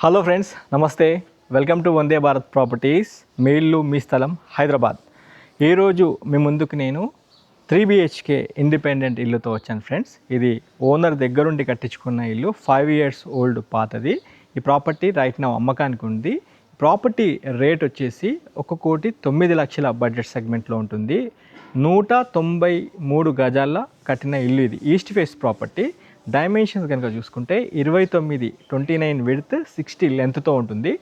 Hello friends, నమస్తే. Welcome to Vande Bharat properties. మీ ఇల్లు మీ స్థలం హైదరాబాద్. ఈరోజు మీ ముందుకు నేను 3BHK ఇండిపెండెంట్ ఇల్లుతో వచ్చాను ఫ్రెండ్స్. ఇది ఓనర్ దగ్గరుండి కట్టించుకున్న ఇల్లు, 5 years ఓల్డ్ పాతది. ఈ ప్రాపర్టీ రైట్ నా అమ్మకానికి ఉంది. ప్రాపర్టీ రేట్ వచ్చేసి 1,09,00,000 బడ్జెట్ సెగ్మెంట్లో ఉంటుంది. 193 గజాల కట్టిన ఇల్లు ఇది. East face property. డైమెన్షన్స్ కనుక చూసుకుంటే 29 విడ్త్ 60 లెంత్తో ఉంటుంది.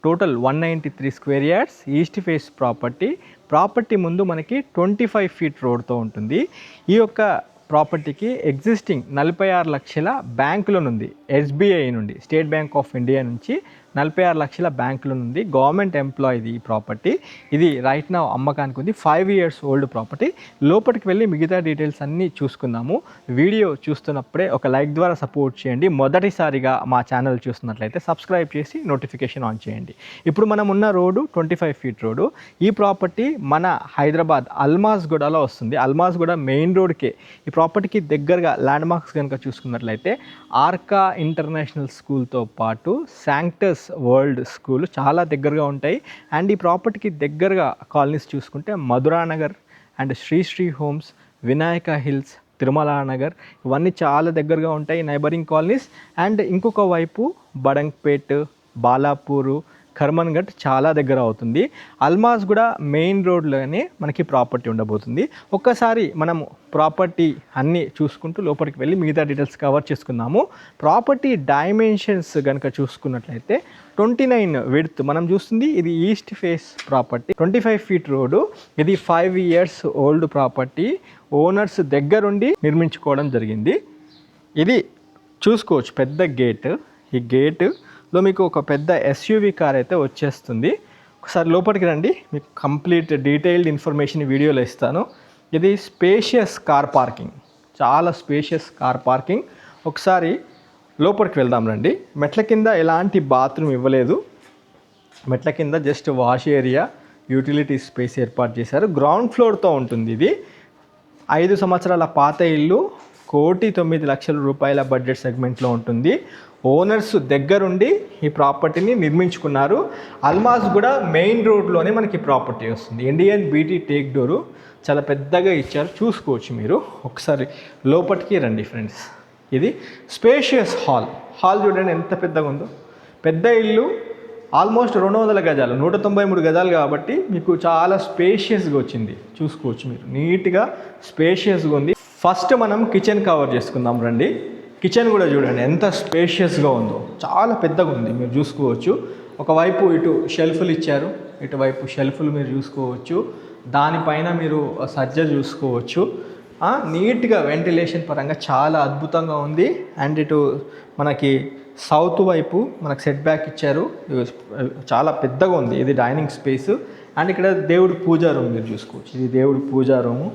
Total 193 square yards. East face property ముందు మనకి 25 feet రోడ్తో ఉంటుంది. ఈ యొక్క ప్రాపర్టీకి ఎగ్జిస్టింగ్ 46 లక్షల బ్యాంక్ లోన్ ఉంది. SBI నుండి, స్టేట్ బ్యాంక్ ఆఫ్ ఇండియా నుంచి 46 లక్షల బ్యాంక్ లోన్ ఉంది. గవర్నమెంట్ ఎంప్లాయీది ఈ ప్రాపర్టీ. ఇది రైట్ నా అమ్మకానికి ఉంది. 5 years ఓల్డ్ ప్రాపర్టీ. లోపలికి వెళ్ళి మిగతా డీటెయిల్స్ అన్నీ చూసుకుందాము. వీడియో చూస్తున్నప్పుడే ఒక లైక్ ద్వారా సపోర్ట్ చేయండి. మొదటిసారిగా మా ఛానల్ చూస్తున్నట్లయితే సబ్స్క్రైబ్ చేసి నోటిఫికేషన్ ఆన్ చేయండి. ఇప్పుడు మనం ఉన్న రోడ్డు 25 feet రోడ్డు. ఈ ప్రాపర్టీ మన హైదరాబాద్ అల్మాజ్గూడలో వస్తుంది. అల్మాజ్గూడ మెయిన్ రోడ్కే. ఈ ప్రాపర్టీకి దగ్గరగా ల్యాండ్ మార్క్స్ కనుక చూసుకున్నట్లయితే ఆర్కా ఇంటర్నేషనల్ స్కూల్తో పాటు శాంక్టస్ వరల్డ్ స్కూల్ చాలా దగ్గరగా ఉంటాయి. అండ్ ఈ ప్రాపర్టీకి దగ్గరగా కాలనీస్ చూసుకుంటే Madhuranagar and Sri Homes, Vinayaka Hills, Tirumala Nagar, ఇవన్నీ చాలా దగ్గరగా ఉంటాయి నైబరింగ్ కాలనీస్. అండ్ ఇంకొక వైపు బడంగ్పేట్, బాలాపూరు, కర్మన్ఘట్ చాలా దగ్గర అవుతుంది. అల్మాజ్ కూడా మెయిన్ రోడ్లోనే మనకి ప్రాపర్టీ ఉండబోతుంది. ఒక్కసారి మనం ప్రాపర్టీ అన్నీ చూసుకుంటూ లోపలికి వెళ్ళి మిగతా డీటెయిల్స్ కవర్ చేసుకుందాము. ప్రాపర్టీ డైమెన్షన్స్ కనుక చూసుకున్నట్లయితే 29 విడ్త్ మనం చూస్తుంది. ఇది east face property, 25 feet road. ఇది 5 years ఓల్డ్ ప్రాపర్టీ. ఓనర్స్ దగ్గరుండి నిర్మించుకోవడం జరిగింది. ఇది చూసుకోవచ్చు, పెద్ద గేట్. ఈ గేటులో మీకు ఒక పెద్ద SUV కార్ అయితే వచ్చేస్తుంది. ఒకసారి లోపలికి రండి, మీకు కంప్లీట్ డీటెయిల్డ్ ఇన్ఫర్మేషన్ వీడియోలో ఇస్తాను. ఇది స్పేషియస్ కార్ పార్కింగ్, చాలా స్పేషియస్ కార్ పార్కింగ్. ఒకసారి లోపలికి వెళ్దాం రండి. మెట్ల కింద ఎలాంటి బాత్రూమ్ ఇవ్వలేదు. మెట్ల కింద just wash area, utility space ఏర్పాటు చేశారు. గ్రౌండ్ ఫ్లోర్తో ఉంటుంది. ఇది 5 సంవత్సరాల పాత ఇల్లు, 1,09,00,000 రూపాయల బడ్జెట్ సెగ్మెంట్లో ఉంటుంది. ఓనర్స్ దగ్గరుండి ఈ ప్రాపర్టీని నిర్మించుకున్నారు. అల్మాజ్ కూడా మెయిన్ రోడ్లోనే మనకి ప్రాపర్టీ వస్తుంది. ఇండియన్ BT టేక్ డోరు చాలా పెద్దగా ఇచ్చారు, చూసుకోవచ్చు మీరు. ఒకసారి లోపలికి రండి ఫ్రెండ్స్. ఇది స్పేషియస్ హాల్ చూడండి ఎంత పెద్దగా ఉందో. పెద్ద ఇల్లు, ఆల్మోస్ట్ 200 గజాలు, 193 గజాలు కాబట్టి మీకు చాలా స్పేషియస్గా వచ్చింది. చూసుకోవచ్చు మీరు, నీట్గా స్పేషియస్గా ఉంది. ఫస్ట్ మనం కిచెన్ కవర్ చేసుకుందాం రండి. కిచెన్ కూడా చూడండి ఎంత స్పేషియస్గా ఉందో, చాలా పెద్దగా ఉంది. మీరు చూసుకోవచ్చు. ఒకవైపు ఇటు షెల్ఫ్లు ఇచ్చారు, ఇటువైపు షెల్ఫ్లు మీరు చూసుకోవచ్చు. దానిపైన మీరు సజ్జ చూసుకోవచ్చు. నీట్గా వెంటిలేషన్ పరంగా చాలా అద్భుతంగా ఉంది. అండ్ ఇటు మనకి సౌత్ వైపు మనకు సెట్ బ్యాక్ ఇచ్చారు, చాలా పెద్దగా ఉంది. ఇది డైనింగ్ స్పేస్. అండ్ ఇక్కడ దేవుడి పూజా రూమ్ మీరు చూసుకోవచ్చు. ఇది దేవుడి పూజా రూము.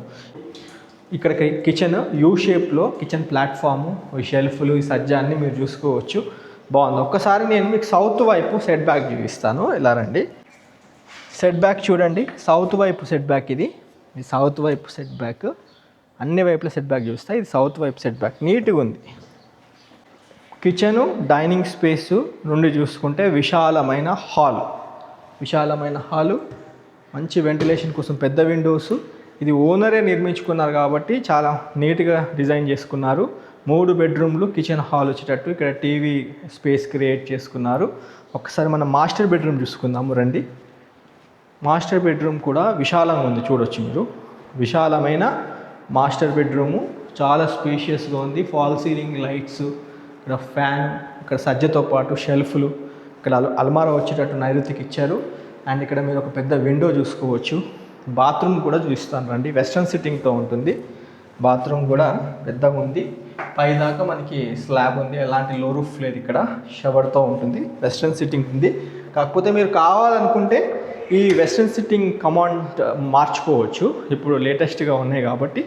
ఇక్కడ కిచెన్ యూ షేప్లో కిచెన్ ప్లాట్ఫాము, ఈ షెల్ఫ్లు, ఈ సజ్జ అన్నీ మీరు చూసుకోవచ్చు. బాగుంది. ఒక్కసారి నేను మీకు సౌత్ వైపు సెట్ బ్యాక్ చూపిస్తాను. ఇలా రండి. సెట్ బ్యాక్ చూడండి, సౌత్ వైపు సెట్ బ్యాక్. ఇది సౌత్ వైపు సెట్ బ్యాక్. అన్ని వైపుల సెట్ బ్యాక్ చూస్తాయి. ఇది సౌత్ వైపు సెట్ బ్యాక్, నీట్గా ఉంది. కిచెను, డైనింగ్ స్పేసు నుండి చూసుకుంటే విశాలమైన హాలు, మంచి వెంటిలేషన్ కోసం పెద్ద విండోసు. ఇది ఓనరే నిర్మించుకున్నారు కాబట్టి చాలా నీట్గా డిజైన్ చేసుకున్నారు. 3 బెడ్రూమ్లు, కిచెన్, హాల్ వచ్చేటట్టు ఇక్కడ టీవీ స్పేస్ క్రియేట్ చేసుకున్నారు. ఒకసారి మనం మాస్టర్ బెడ్రూమ్ చూసుకుందాము రండి. మాస్టర్ బెడ్రూమ్ కూడా విశాలంగా ఉంది, చూడొచ్చు మీరు. విశాలమైన మాస్టర్ బెడ్రూము, చాలా స్పేషియస్గా ఉంది. ఫాల్ సీలింగ్ లైట్స్, ఇక్కడ ఫ్యాన్, ఇక్కడ సజ్జతో పాటు షెల్ఫ్లు, ఇక్కడ అల్మారా వచ్చేటట్టు నైరుతికి ఇచ్చారు. అండ్ ఇక్కడ మీరు ఒక పెద్ద విండో చూసుకోవచ్చు. బాత్రూమ్ కూడా చూపిస్తాను రండి. వెస్ట్రన్ సిట్టింగ్తో ఉంటుంది. బాత్రూమ్ కూడా పెద్దగా ఉంది. పైదాకా మనకి స్లాబ్ ఉంది, ఎలాంటి లో రూఫ్ లేదు. ఇక్కడ షవర్తో ఉంటుంది, వెస్ట్రన్ సిట్టింగ్ ఉంది. కాకపోతే మీరు కావాలనుకుంటే ఈ వెస్ట్రన్ సిట్టింగ్ కమాండ్ మార్చుకోవచ్చు. ఇప్పుడు లేటెస్ట్గా ఉన్నాయి కాబట్టి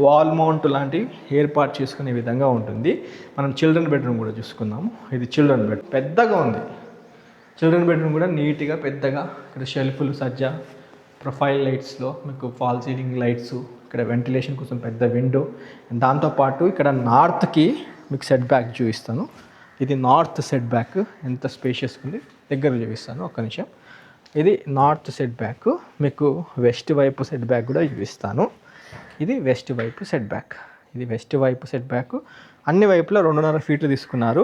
వాల్ మౌంట్ లాంటివి ఏర్పాటు చేసుకునే విధంగా ఉంటుంది. మనం చిల్డ్రన్ బెడ్రూమ్ కూడా చూసుకుందాము. ఇది చిల్డ్రన్ బెడ్, పెద్దగా ఉంది. చిల్డ్రన్ బెడ్రూమ్ కూడా నీట్గా పెద్దగా, ఇక్కడ షెల్ఫ్లు, సజ్జ, ప్రొఫైల్ లైట్స్లో మీకు ఫాల్ సీలింగ్ లైట్స్, ఇక్కడ వెంటిలేషన్ కోసం పెద్ద విండో. దాంతోపాటు ఇక్కడ నార్త్కి మీకు సెట్ బ్యాక్ చూపిస్తాను. ఇది నార్త్ సెట్ బ్యాక్ ఎంత స్పేషియస్ ఉంది దగ్గర చూపిస్తాను ఒక్క నిమిషం. ఇది నార్త్ సెట్ బ్యాక్, మీకు వెస్ట్ వైపు సెట్ బ్యాక్ కూడా చూపిస్తాను. ఇది వెస్ట్ వైపు సెట్ బ్యాక్, ఇది వెస్ట్ వైపు సెట్ బ్యాక్. అన్ని వైపులా 2.5 ఫీట్లు తీసుకున్నారు.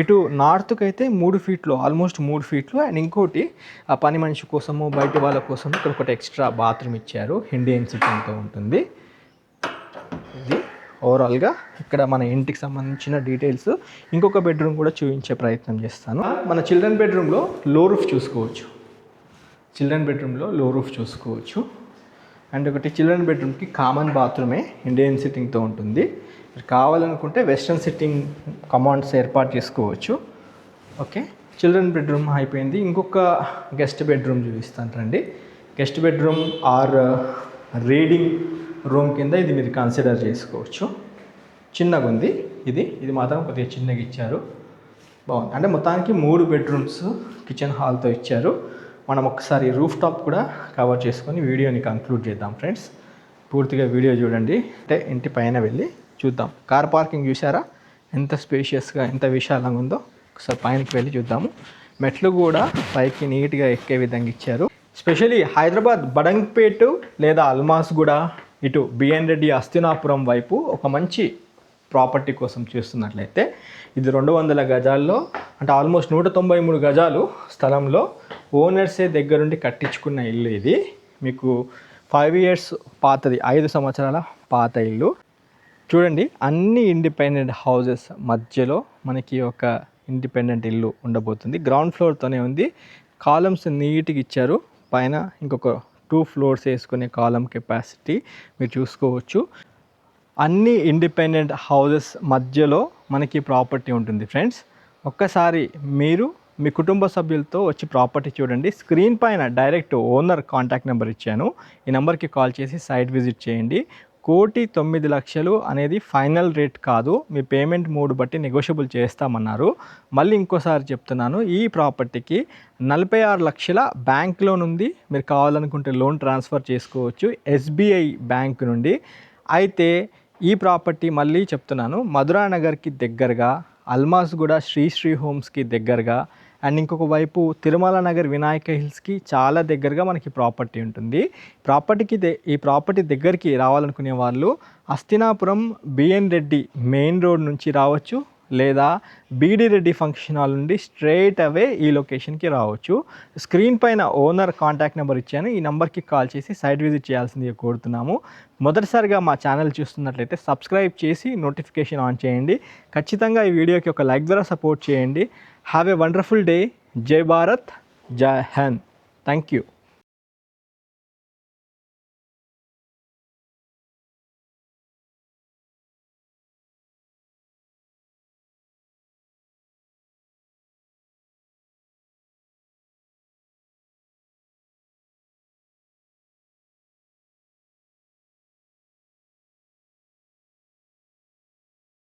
ఇటు నార్త్కి అయితే 3 ఫీట్లు, ఆల్మోస్ట్ 3 ఫీట్లు. అండ్ ఇంకోటి ఆ పని మనిషి కోసము బయట వాళ్ళ కోసం ఇక్కడ ఒకటి ఎక్స్ట్రా బాత్రూమ్ ఇచ్చారు, ఇండియన్ సిట్టింగ్తో ఉంటుంది. ఇది ఓవరాల్గా ఇక్కడ మన ఇంటికి సంబంధించిన డీటెయిల్స్. ఇంకొక బెడ్రూమ్ కూడా చూపించే ప్రయత్నం చేస్తాను. మన చిల్డ్రన్ బెడ్రూమ్లో లో రూఫ్ చూసుకోవచ్చు, చిల్డ్రన్ బెడ్రూమ్లో లో రూఫ్ చూసుకోవచ్చు. అండ్ ఒకటి చిల్డ్రన్ బెడ్రూమ్కి కామన్ బాత్రూమే ఇండియన్ సిట్టింగ్తో ఉంటుంది. కావాలనుకుంటే వెస్ట్రన్ సిట్టింగ్ కమాండ్స్ ఏర్పాటు చేసుకోవచ్చు. ఓకే, చిల్డ్రన్ బెడ్రూమ్ అయిపోయింది. ఇంకొక గెస్ట్ బెడ్రూమ్ చూపిస్తాను రండి. Guest bedroom are reading room కింద ఇది మీరు కన్సిడర్ చేసుకోవచ్చు. చిన్నగా ఉంది, ఇది మాత్రం కొద్దిగా చిన్నగా ఇచ్చారు, బాగుంది. అంటే మొత్తానికి 3 బెడ్రూమ్స్ కిచెన్ హాల్తో ఇచ్చారు. మనం ఒకసారి రూఫ్ టాప్ కూడా కవర్ చేసుకొని వీడియోని కంక్లూడ్ చేద్దాం ఫ్రెండ్స్. పూర్తిగా వీడియో చూడండి, అంటే ఇంటి పైన వెళ్ళి చూద్దాం. కార్ పార్కింగ్ చూసారా ఎంత స్పేషియస్గా, ఎంత విశాలంగా ఉందో. ఒకసారి పైనకి వెళ్ళి చూద్దాము. మెట్లు కూడా పైకి నీట్గా ఎక్కే విధంగా ఇచ్చారు. స్పెషల్లీ హైదరాబాద్ బడంగ్పేట్ లేదా అల్మాస్గూడ, ఇటు బిఎన్ రెడ్డి అస్తినాపురం వైపు ఒక మంచి ప్రాపర్టీ కోసం చూస్తున్నట్లయితే ఇది 200 గజాల్లో, అంటే ఆల్మోస్ట్ 193 గజాలు స్థలంలో ఓనర్సే దగ్గరుండి కట్టించుకున్న ఇల్లు. ఇది మీకు 5 ఇయర్స్ పాతది, 5 సంవత్సరాల పాత ఇల్లు. చూడండి, అన్ని ఇండిపెండెంట్ హౌజెస్ మధ్యలో మనకి ఒక ఇండిపెండెంట్ ఇల్లు ఉండబోతుంది. గ్రౌండ్ ఫ్లోర్తోనే ఉంది. కాలమ్స్ నీట్గా ఇచ్చారు. పైన ఇంకొక 2 ఫ్లోర్స్ వేసుకునే కాలమ్ కెపాసిటీ మీరు చూసుకోవచ్చు. అన్ని ఇండిపెండెంట్ హౌజెస్ మధ్యలో మనకి ప్రాపర్టీ ఉంటుంది ఫ్రెండ్స్. ఒక్కసారి మీరు మీ కుటుంబ సభ్యులతో వచ్చి ప్రాపర్టీ చూడండి. స్క్రీన్ పైన డైరెక్ట్ ఓనర్ కాంటాక్ట్ నెంబర్ ఇచ్చాను, ఈ నెంబర్కి కాల్ చేసి సైట్ విజిట్ చేయండి. 1,09,00,000 అనేది ఫైనల్ రేట్ కాదు, మీ పేమెంట్ మోడ్ బట్టి నెగోషియబుల్ చేస్తామన్నారు. మళ్ళీ ఇంకోసారి చెప్తున్నాను, ఈ ప్రాపర్టీకి 46 లక్షల బ్యాంక్ లోన్ ఉంది. మీరు కావాలనుకుంటే లోన్ ట్రాన్స్ఫర్ చేసుకోవచ్చు ఎస్బీఐ బ్యాంక్ నుండి. అయితే ఈ ప్రాపర్టీ మళ్ళీ చెప్తున్నాను, మధురా నగర్కి దగ్గరగా, అల్మాస్గూడ శ్రీ హోమ్స్కి దగ్గరగా, అండ్ ఇంకొక వైపు తిరుమల నగర్ వినాయక హిల్స్కి చాలా దగ్గరగా మనకి ప్రాపర్టీ ఉంటుంది. ఈ ప్రాపర్టీ దగ్గరికి రావాలనుకునే వాళ్ళు Hastinapuram BN Reddy main road నుంచి రావచ్చు, లేదా బీడీ రెడ్డి ఫంక్షన్ హాల్ నుండి స్ట్రైట్ అవే ఈ లొకేషన్కి రావచ్చు. స్క్రీన్ పైన ఓనర్ కాంటాక్ట్ నెంబర్ ఇచ్చాను, ఈ నెంబర్కి కాల్ చేసి సైట్ విజిట్ చేయాల్సిందిగా కోరుతున్నాము. మొదటిసారిగా మా ఛానల్ చూస్తున్నట్లయితే సబ్స్క్రైబ్ చేసి నోటిఫికేషన్ ఆన్ చేయండి. ఖచ్చితంగా ఈ వీడియోకి ఒక లైక్ ద్వారా సపోర్ట్ చేయండి. Have a wonderful day. జై భారత్, జై హింద్. Thank you.